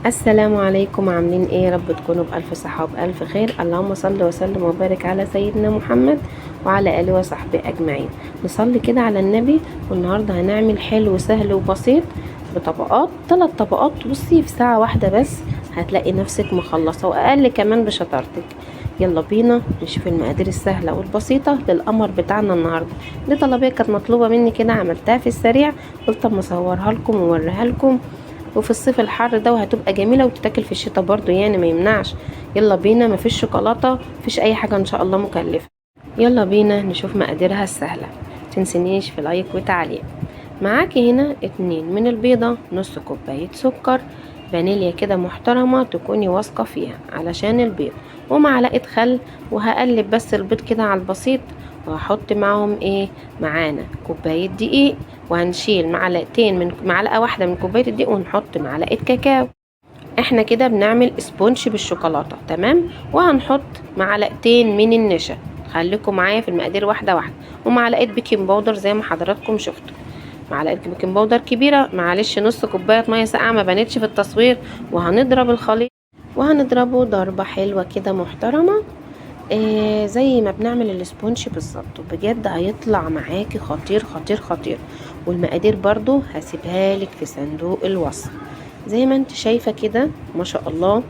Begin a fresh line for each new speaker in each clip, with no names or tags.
السلام عليكم، عاملين ايه؟ رب تكونوا بألف صحة وبألف خير. اللهم صل وسلم وبارك على سيدنا محمد وعلى آله وصحبه أجمعين. نصلي كده على النبي. والنهاردة هنعمل حلو سهل وبسيط بطبقات، 3 طبقات. بصي في ساعة واحدة بس هتلاقي نفسك مخلصة، وأقل كمان بشطارتك. يلا بينا نشوف المقادير السهلة والبسيطة للقمر بتاعنا النهاردة. دي طلبية كانت مطلوبة مني كده، عملتها في السريع، قلت اما اصورها لكم ووريها لكم. وفي الصيف الحر ده وهتبقى جميله وتتاكل في الشتاء برضو، يعني ما يمنعش. يلا بينا، مفيش شوكولاته، مفيش اي حاجه ان شاء الله مكلفه. يلا بينا نشوف مقاديرها السهله. متنسينيش في لايك وتعليق. معاكي هنا 2 من البيضه، نص كوبايه سكر، فانيليا كده محترمه تكوني واثقه فيها علشان البيض، ومعلقه خل. وهقلب بس البيض كده على البسيط، وهحط معاهم ايه؟ معانا كوبايه دقيق، وهنشيل معلقه واحده من كوبايه الدقيق ونحط معلقه كاكاو. احنا كده بنعمل اسبونج بالشوكولاته، تمام. وهنحط معلقتين من النشا، خليكم معايا في المقادير واحده واحده. ومعلقه بيكنج باودر زي ما حضراتكم شفتوا، معلقه بيكنج باودر كبيره، معلش نص كوبايه ميه ساقعه ما بانتش في التصوير. وهنضرب الخليط، وهنضربه ضربه حلوه كده محترمه، زي ما بنعمل الاسبونج بالظبط. وبجد هيطلع معاكي خطير خطير خطير. والمقادير برضو هسيبها لك في صندوق الوصف. زي ما انت شايفة كده ما شاء الله،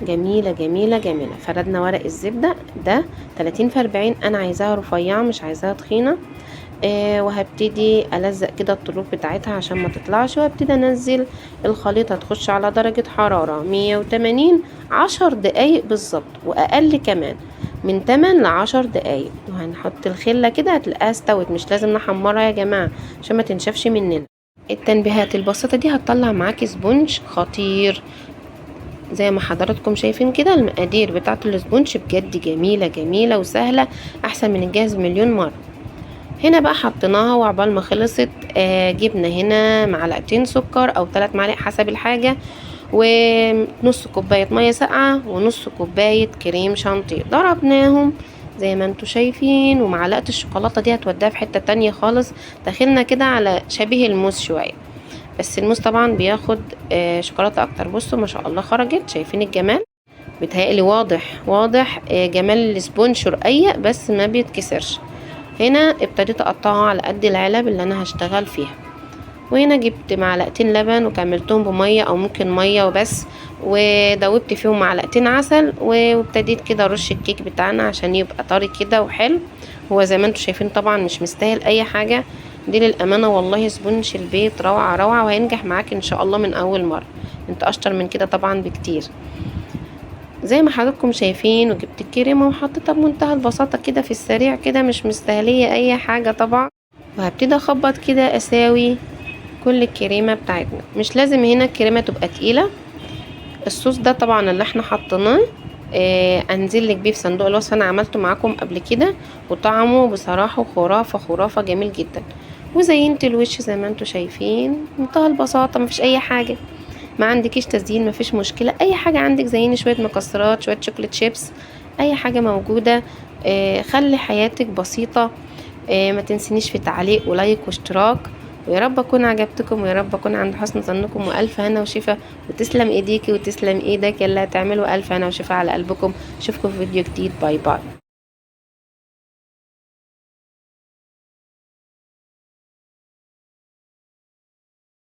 جميلة جميلة جميلة. فردنا ورق الزبدة ده 30 في 40، انا عايزاها رفيعة مش عايزاها تخينة. وهبتدي ألزق كده الطروف بتاعتها عشان ما تطلعش، وهبتدي انزل الخليط. هتخش على درجة حرارة 180 10 دقايق بالظبط، واقل كمان من 8 ل 10 دقايق. وهنحط الخلة كده هتلاقيها استوت، مش لازم نحمرها يا جماعة عشان ما تنشفش مننا. التنبيهات البسيطة دي هتطلع معاكي سبونج خطير. زي ما حضراتكم شايفين كده، المقادير بتاعت السبونج بجد جميلة جميلة وسهلة، احسن من الجاهز مليون مرة. هنا بقى حطيناها، وعقبال ما خلصت جبنا هنا معلقتين سكر او 3 معالق حسب الحاجة، ونص كوباية مية ساقعة، ونص كوباية كريم شانتيه. ضربناهم زي ما انتوا شايفين. ومعلقة الشوكولاتة دي هتوديها في حتة تانية خالص. داخلنا كده على شبيه الموز شوية، بس الموز طبعا بياخد شوكولاتة اكتر. بصوا ما شاء الله خرجت، شايفين الجمال؟ بيتهيألي واضح جمال الاسبونج رقيق بس ما بيتكسرش. هنا ابتديت اقطعها على قد العلب اللي انا هشتغل فيها. وهنا جبت معلقتين لبن وكملتهم بمية او ممكن مية وبس، ودوبت فيهم معلقتين عسل. وابتديت كده ارش الكيك بتاعنا عشان يبقى طري كده وحلو. هو زي ما انتوا شايفين طبعا مش مستاهل اي حاجة، دي للامانة والله سبونج البيت روعة روعة، وهينجح معاك ان شاء الله من اول مرة. انت اشطر من كده طبعا بكتير. زي ما حضراتكم شايفين، وجبت الكريمة وحطيتها بمنتهى البساطة كده في السريع كده، مش مستاهلية اي حاجة طبعا. وهبتدي اخبط كده اساوي كل الكريمة بتاعتنا. مش لازم هنا الكريمة تبقى تقيلة. الصوص ده طبعا اللي احنا حطيناه انزل لك بيه في صندوق الوصف، انا عملته معاكم قبل كده، وطعمه بصراحة خرافة خرافة جميل جدا. وزينت الوش زي ما انتوا شايفين، منتهى البساطة، مفيش اي حاجة. ما عندكيش تزيين مفيش مشكلة، اي حاجة عندك زيني شوية مكسرات، شوية شوكولات شيبس، اي حاجة موجودة. خلي حياتك بسيطة. ما تنسينيش في تعليق ولايك واشتراك. ويا رب اكون عجبتكم، ويا رب اكون عند حسن ظنكم. والف هنا وشفا، وتسلم ايديكي وتسلم ايدك، يلا تعملوا الف هنا وشفا على قلبكم. اشوفكم في فيديو جديد، باي باي.